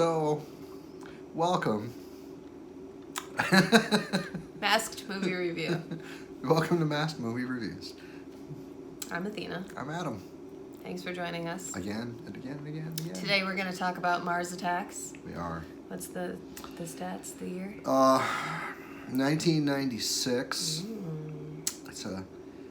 So, welcome. Masked movie review. Welcome to Masked Movie Reviews. I'm Athena. I'm Adam. Thanks for joining us. Again and again and again and again. Today we're going to talk about Mars attacks. We are. What's the stats, the year? 1996. It's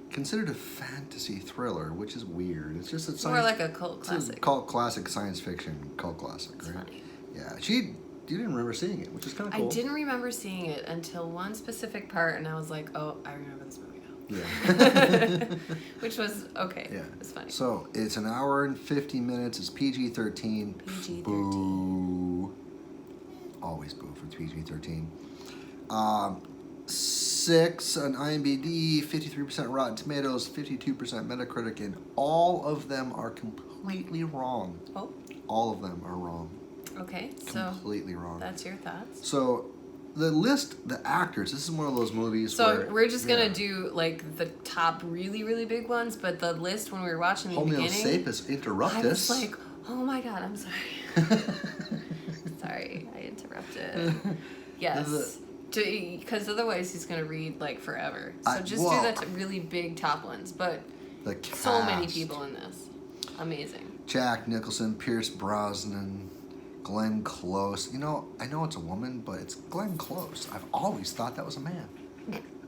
considered a fantasy thriller, which is weird. It's more like a cult it's classic. A cult classic, science fiction cult classic, It's right? funny. Yeah, you didn't remember seeing it, which is kind of cool. I didn't remember seeing it until one specific part, and I was like, oh, I remember this movie now. Yeah. Which was okay. Yeah. It was funny. So, it's an hour and 50 minutes. It's PG-13. PG-13. Boo. Always boo for PG-13. 6 on IMDb, 53% Rotten Tomatoes, 52% Metacritic, and all of them are completely wrong. Oh, All of them are wrong. okay. So Completely wrong. that's your thoughts. So, the actors, this is one of those movies So where... we're just going to yeah. do like the top really, really big ones, but the list when we were watching the beginning... Homeostasis I interruptus. was like, oh my god, I'm sorry. Sorry, I interrupted. Yes. Because otherwise he's going to read like forever. So do the really big top ones. But the cast. so many people in this. Amazing. Jack Nicholson, Pierce Brosnan, Glenn Close. You know, I know it's a woman, but it's Glenn Close. I've always thought that was a man.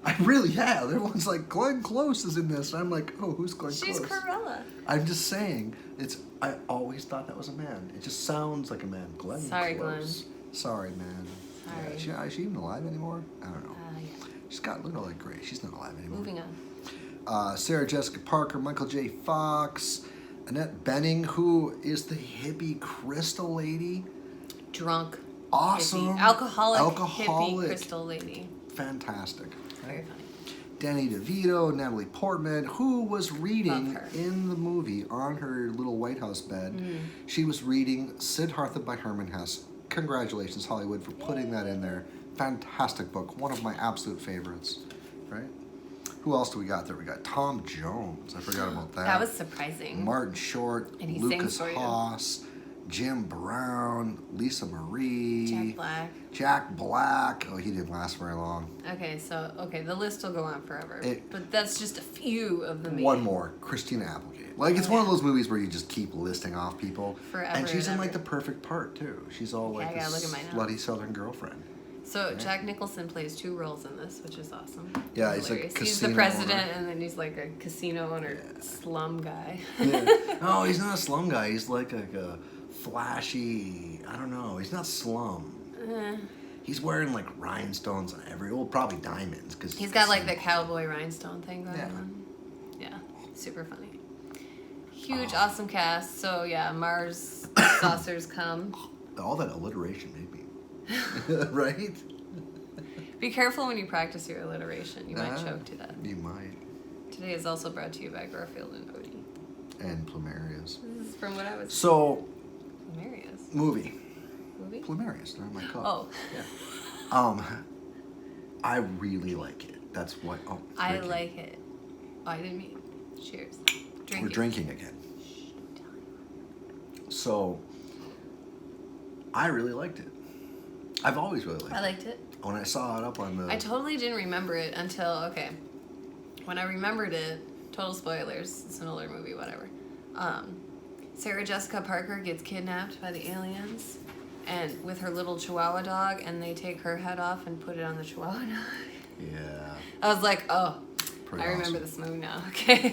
I really have. Everyone's like, Glenn Close is in this. And I'm like, oh, who's Glenn Close? She's Cruella. I'm just saying, I always thought that was a man. It just sounds like a man. Glenn Sorry, Close. Sorry, man. Sorry. Yeah, is she even alive anymore? I don't know. Yeah. She's got look like gray. She's not alive anymore. Moving on. Sarah Jessica Parker, Michael J. Fox, Annette Bening, who is the hippie crystal lady. Drunk. Awesome. Hippie. Alcoholic hippie crystal lady. Fantastic. Very funny. Danny DeVito, Natalie Portman, who was reading Love her. in the movie on her little White House bed. She was reading Siddhartha by Herman Hesse. Congratulations, Hollywood, for putting that in there. Fantastic book. One of my absolute favorites. Right? Who else do we got there? We got Tom Jones. I forgot about that. That was surprising. Martin Short, And he Lucas sings for you. Haas, Jim Brown, Lisa Marie, Jack Black. Jack Black. Oh, he didn't last very long. Okay, the list will go on forever. It- but that's just a few of the main. One more, Christina Applegate. Like, it's one of those movies where you just keep listing off people. Forever And she's and in, like, ever. the perfect part, too. She's all, like, I gotta look at this my slutty notes. Southern girlfriend. So Jack Nicholson plays 2 roles in this, which is awesome. Yeah, he's like Hilarious. casino He's the president, owner. and then he's like a casino owner, slum guy. Yeah. No, he's not a slum guy. He's like a flashy, I don't know. He's not slum. He's wearing, like, rhinestones on probably diamonds. Cause He's got like the cowboy rhinestone thing going Yeah. on. Yeah, super funny. Huge, awesome cast. So yeah, Mars saucers come. All that alliteration made me. Right? Be careful when you practice your alliteration. You might choke to death. You might. Today is also brought to you by Garfield and Odie. And Plumerias. This is from what I was. So, Marius. movie. Movie? Plumerias, they're in my cup. Oh. Yeah. I really like it. That's what. Oh, I drinking. like it. Oh, I didn't mean. Cheers. Drink We're it. drinking again. So, I really liked it. I've always really liked it. I liked it. When I saw it up on the. I totally didn't remember it until, okay. When I remembered it, total spoilers, it's an older movie, whatever. Sarah Jessica Parker gets kidnapped by the aliens and with her little chihuahua dog, and they take her head off and put it on the chihuahua dog. Yeah. I was like, oh, Pretty I remember awesome. this movie now. Okay.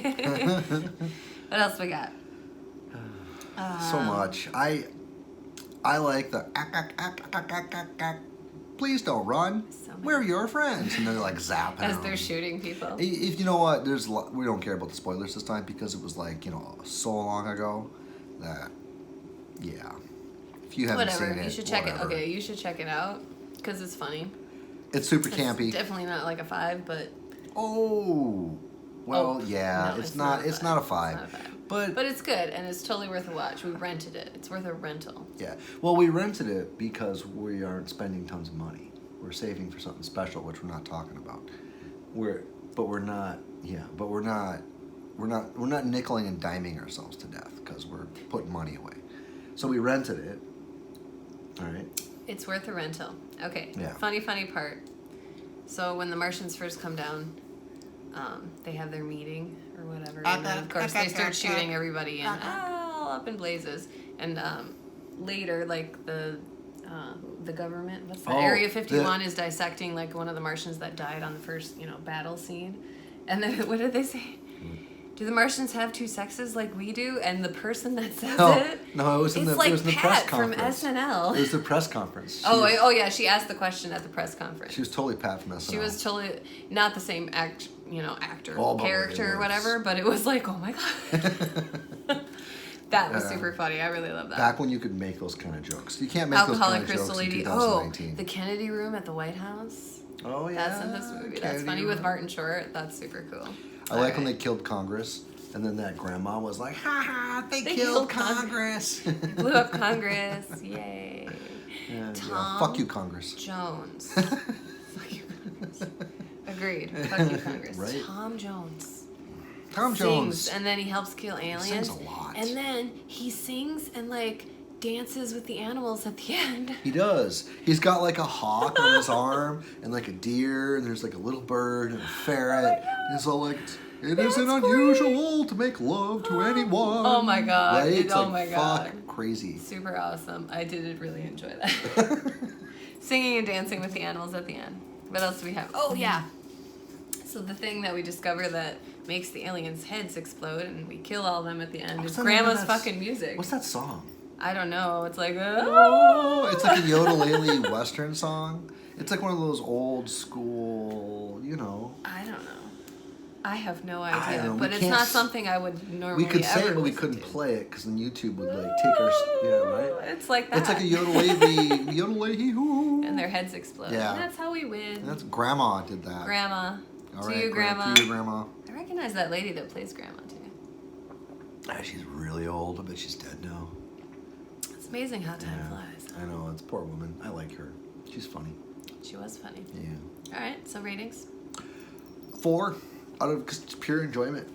What else we got? So much. I like the please don't run. So many. We're your friends, and they're like zapping. As them. they're shooting people. If you know what, we don't care about the spoilers this time because it was like so long ago that yeah. If you haven't Whatever, seen it, you should check whatever. it. Okay, you should check it out because it's funny. It's super It's campy. definitely not like a 5, but Oh, well, Oh, yeah, no, it's not. It's not a 5. It's not a 5. But it's good and it's totally worth a watch. We rented it. It's worth a rental. yeah, well, we rented it because we aren't spending tons of money. We're saving for something special, which we're not talking about. We're not nickeling and diming ourselves to death because we're putting money away. So we rented it, All right. It's worth a rental. Okay. Yeah. Funny part. So when the Martians first come down, they have their meeting or whatever, and then of course they start shooting everybody and all up in blazes. And later, like the government, what's that? Area 51 is dissecting like one of the Martians that died on the first battle scene, and then what did they say? Do the Martians have two sexes like we do? And the person that says it, no, it was in the like it was in the Pat press conference from SNL. It was the press conference. Oh yeah, she asked the question at the press conference. She was totally Pat from SNL. She was totally not the same actor, Oh, character or whatever, but it was like, oh my god. That was super funny. I really love that. Back when you could make those kind of jokes. You can't make Alcoholic those kind of Crystal jokes in Lady. 2019. The Kennedy Room at the White House. Oh, yeah. That's in this movie. That's Kennedy funny Room. with Martin Short. That's super cool. I like when they killed Congress, and then that grandma was like, "Ha ha! They killed Congress." Blew up Congress. Yay. Tom Fuck you, Congress. Jones. Fuck you, Congress. Agreed. Fuck you, Congress. Right? Tom Jones. Tom Jones. Sings, and then he helps kill aliens. He sings a lot. And then he sings and like dances with the animals at the end. He does. He's got like a hawk on his arm, and like a deer, and there's like a little bird and a ferret. And it's all like, it isn't unusual to make love to anyone. Oh my god. Right? It's oh like, my god. fuck, crazy. Super awesome. I did really enjoy that. Singing and dancing with the animals at the end. What else do we have? Oh yeah. So the thing that we discover that makes the aliens' heads explode and we kill all of them at the end is Grandma's fucking music. What's that song? I don't know. It's like, Oh, it's like a yodel Western song. It's like one of those old school, I don't know. I have no I idea. don't know. But We it's can't not s- something I would normally We could say ever it, but we listen couldn't to. play it because then YouTube would like take our, right? It's like that. It's like a yodel hoo. And their heads explode. Yeah. And that's how we win. That's Grandma did that. Grandma. All To right, you, Grandma. To you, Grandma. I recognize that lady that plays Grandma, too. She's really old. I bet she's dead now. It's amazing how time flies. I know. It's a poor woman. I like her. She's funny. She was funny. Yeah. All right, so ratings? 4 out of just pure enjoyment.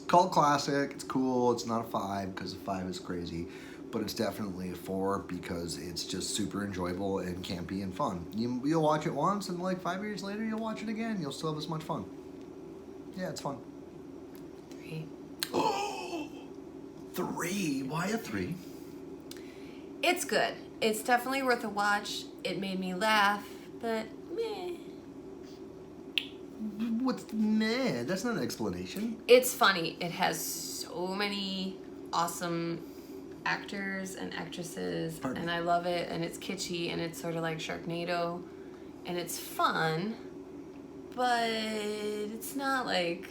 Cult classic. It's cool. It's not a 5 because a 5 is crazy, but it's definitely a 4 because it's just super enjoyable and campy and fun. You'll watch it once, and like 5 years later, you'll watch it again. You'll still have as much fun. Yeah, it's fun. 3. Oh, 3. Why a 3? It's good. It's definitely worth a watch. It made me laugh, but meh. What's meh? That's not an explanation. It's funny. It has so many awesome actors and actresses, Pardon? and I love it, and it's kitschy, and it's sort of like Sharknado, and it's fun, but it's not like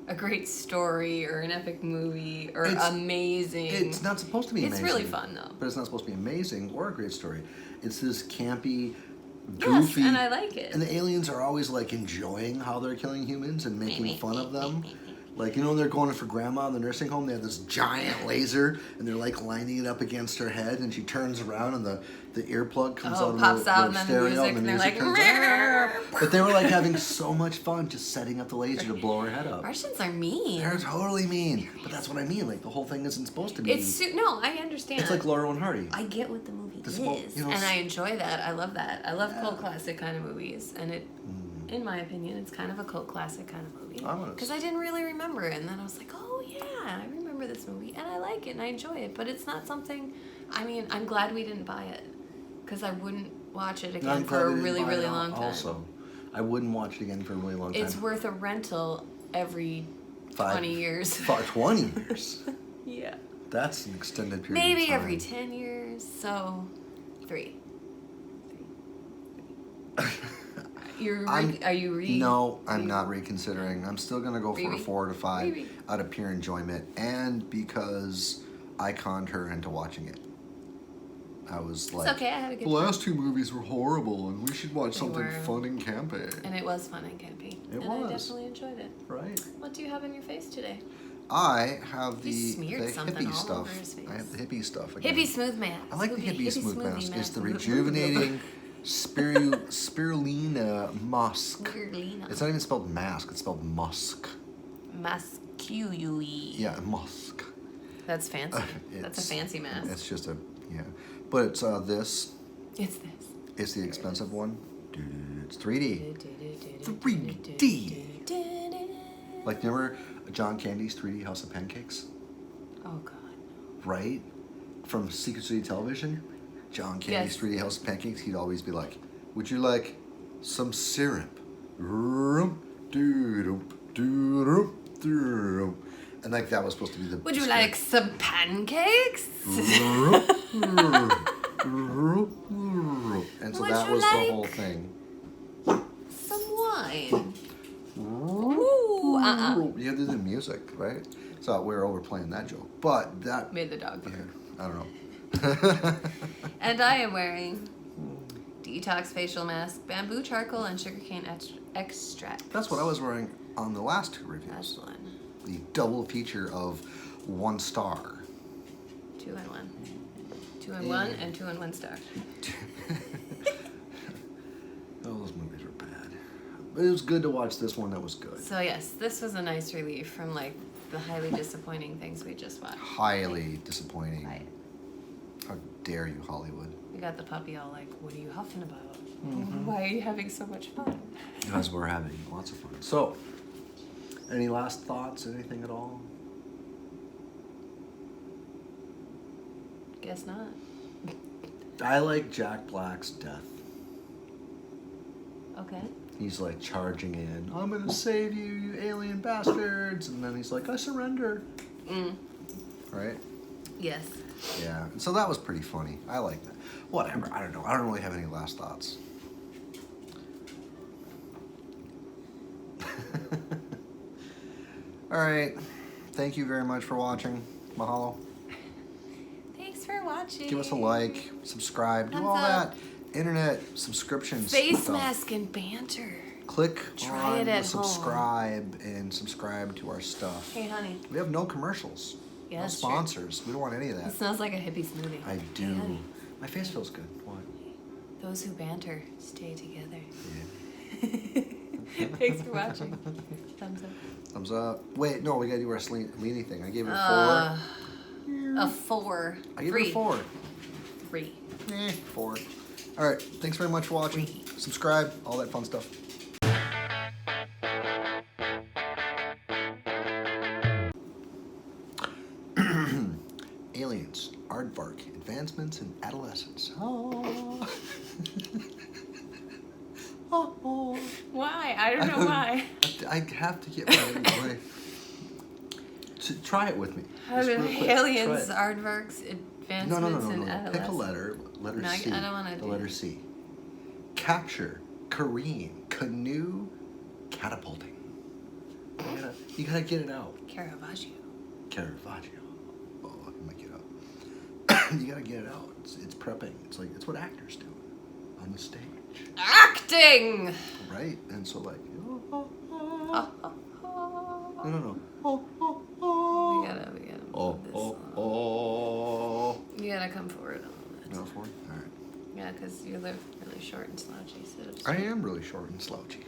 a great story or an epic movie or amazing. It's not supposed to be amazing. It's really fun, though. But it's not supposed to be amazing or a great story. It's this campy, Yes, goofy. and I like it. And the aliens are always like enjoying how they're killing humans and making fun of them. Like, when they're going for Grandma in the nursing home, they have this giant laser, and they're like lining it up against her head, and she turns around, and the earplug comes out of pops the out, and then the stereo, music, and they're like, comes out. But they were like having so much fun just setting up the laser to blow her head up. Martians are mean. They're totally mean. But that's what I mean. Like, the whole thing isn't supposed to be. No, I understand. It's like Laurel and Hardy. I get what the movie is, you know, and I enjoy that. I love that. I love cult classic kind of movies, and it, in my opinion, it's kind of a cult classic kind of movie. Because I didn't really remember it, and then I was like, oh yeah, I remember this movie, and I like it, and I enjoy it. But it's not something. I mean, I'm glad we didn't buy it, because I wouldn't watch it again for a really, really long time. Also, I wouldn't watch it again for a really long time. It's worth a rental every 20 years. 20 years. Yeah. That's an extended period. Maybe of time. every 10 years. So, 3. Are you No, I'm not reconsidering. I'm still gonna go for a 4 to 5 Maybe. out of pure enjoyment, and because I conned her into watching it. I was like, It's okay, I had a good the last 2 movies were horrible, and we should watch They something were. fun and campy. And it was fun and campy. It and I was. definitely enjoyed it. Right. What do you have in your face today? I have You the smeared something hippie all stuff. over his face. I have the hippie stuff again. Hippie smooth mask. I like the hippie smooth smoothie mask. It's the mask. rejuvenating spirulina musk. Spirulina. It's not even spelled mask. It's spelled musk. Masculine. Yeah, musk. That's fancy. That's a fancy mask. It's just a But it's this It's this. It's the expensive one. Dude, it's 3D. 3D. Like, remember John Candy's 3D House of Pancakes? Oh, God. Right? From Secret City Television? John Candy's Yes. 3D House of Pancakes, he'd always be like, would you like some syrup? And like that was supposed to be the Would you script. like some pancakes? And so Would that you was like the whole thing. Some wine. Ooh, You have to do the music, right? So we were overplaying that joke. But that... Made the dog Yeah, bark. I don't know. And I am wearing detox facial mask, bamboo charcoal, and sugarcane extract. That's what I was wearing on the last two That's reviews. one. The double feature of 1 star. 2 in 1. 2 in 1 and 2 in 1 star. Those movies were bad. But it was good to watch this one that was good. So yes, this was a nice relief from like the highly disappointing things we just watched. Highly disappointing. Right. How dare you, Hollywood? We got the puppy all like, what are you huffing about? Why are you having so much fun? Because we're having lots of fun. So, any last thoughts? Anything at all? Guess not. I like Jack Black's death. Okay. He's like charging in. I'm gonna save you, you alien bastards! And then he's like, I surrender. Right? Yes. Yeah. And so that was pretty funny. I like that. Whatever. I don't know. I don't really have any last thoughts. All right. Thank you very much for watching. Mahalo. Thanks for watching. Give us a like, subscribe, do Thumbs all up. that internet subscriptions. Face stuff. mask and banter. Click Try on it the at home. subscribe and subscribe to our stuff. Hey, honey. We have no commercials. Yeah, no that's true. sponsors. We don't want any of It that. smells like a hippie smoothie. I do. Hey, honey. My face feels good. What? Those who banter stay together. Yeah. Thanks for watching. Thumbs up. Thumbs up. Wait, no, we gotta do our Leany thing. I gave it a 4. A 4. I gave 3. it a 4. 3. 4. All right. Thanks very much for watching. Subscribe. All that fun stuff. Aliens, aardvark, advancements in adolescence. Oh. Oh. Why? I don't know why. I have to get my way. So try it with me. Just real quick. Aliens, Try aardvarks, it. advancements in No. adolescence. Pick a letter. Letter No, I C. don't wanna The do letter it. C. Capture, careen, canoe, catapulting. You gotta get it out. Caravaggio. Caravaggio. Oh, I can make it up. You gotta get it out. It's prepping. It's what actors do on the stage. Acting! Right? And so like, Oh, no. We gotta Oh, move this oh, along. oh. You gotta come forward a little bit. No, for it? All right. Yeah, because you live really short and slouchy. So I am really short and slouchy.